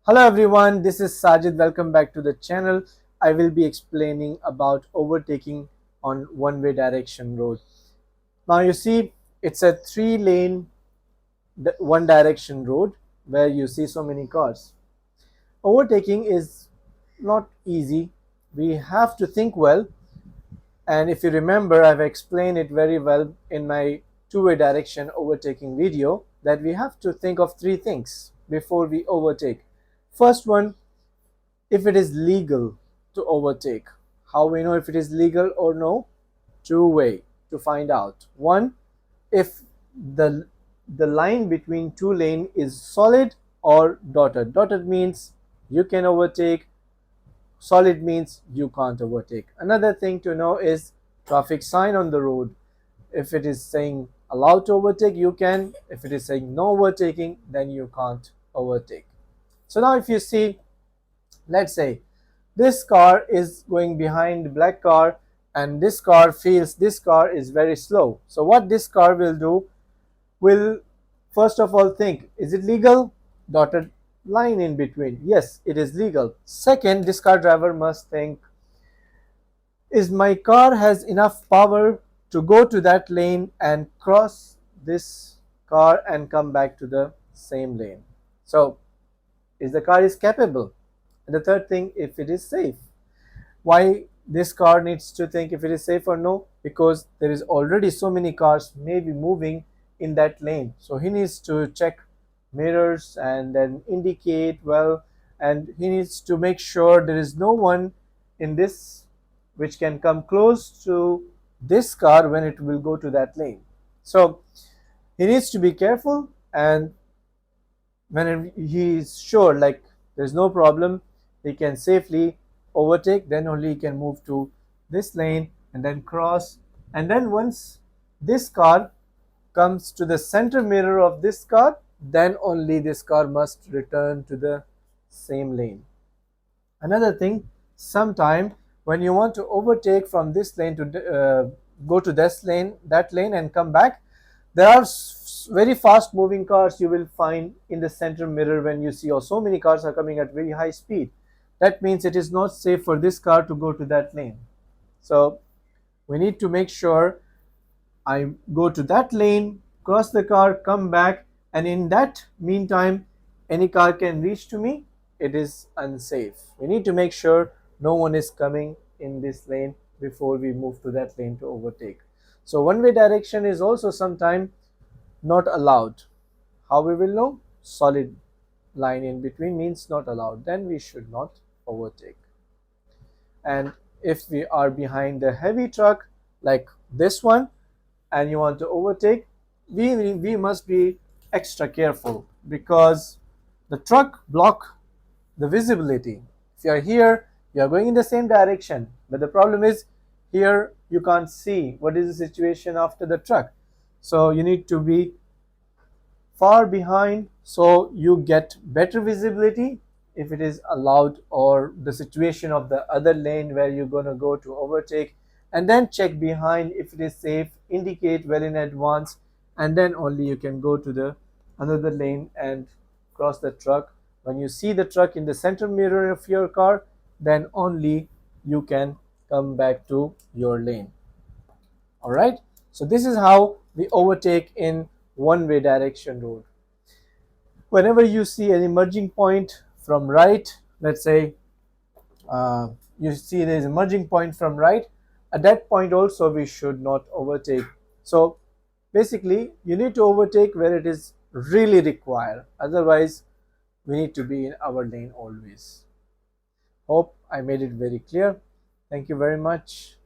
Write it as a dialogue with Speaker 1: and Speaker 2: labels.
Speaker 1: Hello everyone, this is Sajid. Welcome back to the channel. I will be explaining about overtaking on one-way direction road. Now you see it's a three-lane one direction road where you see so many cars. Overtaking is not easy. We have to think well, and if you remember, I've explained it very well in my two-way direction overtaking video that we have to think of three things before we overtake. First one, if it is legal to overtake. How we know if it is legal or no? Two-way to find out. One, if the line between two lane is solid or dotted. Dotted means you can overtake, solid means you can't overtake. Another thing to know is traffic sign on the road. If it is saying allowed to overtake, you can. If it is saying no overtaking, then you can't overtake. So now if you see, let's say this car is going behind the black car and this car feels this car is very slow. So what this car will do, will first of all think, is it legal? Dotted line in between. Yes, it is legal. Second, this car driver must think, is my car has enough power to go to that lane and cross this car and come back to the same lane? So is the car is capable? And the third thing, if it is safe. Why this car needs to think if it is safe or no? Because there is already so many cars maybe moving in that lane. So he needs to check mirrors and then indicate well, and he needs to make sure there is no one in this which can come close to this car when it will go to that lane. So he needs to be careful, and when he is sure like there's no problem, he can safely overtake, then only he can move to this lane and then cross. And then once this car comes to the center mirror of this car, then only this car must return to the same lane. Another thing, sometime when you want to overtake from this lane to go to this lane, that lane and come back, there are very fast moving cars you will find in the center mirror. When you see, oh, so many cars are coming at very high speed, that means it is not safe for this car to go to that lane. So we need to make sure I go to that lane, cross the car, come back, and in that meantime any car can reach to me. It is unsafe. We need to make sure no one is coming in this lane before we move to that lane to overtake. So one-way direction is also sometime not allowed. How we will know? Solid line in between means not allowed. Then we should not overtake. And if we are behind the heavy truck like this one and you want to overtake, we must be extra careful because the truck block the visibility. If you are here, you are going in the same direction, but the problem is here you can't see what is the situation after the truck. So you need to be far behind so you get better visibility if it is allowed, or the situation of the other lane where you're going to go to overtake, and then check behind if it is safe, indicate well in advance, and then only you can go to the another lane and cross the truck. When you see the truck in the center mirror of your car, then only you can come back to your lane. All right, so this is how we overtake in one-way direction road. Whenever you see an emerging point from right, let's say you see there is a merging point from right, at that point also we should not overtake. So basically you need to overtake where it is really required, otherwise we need to be in our lane always. Hope I made it very clear. Thank you very much.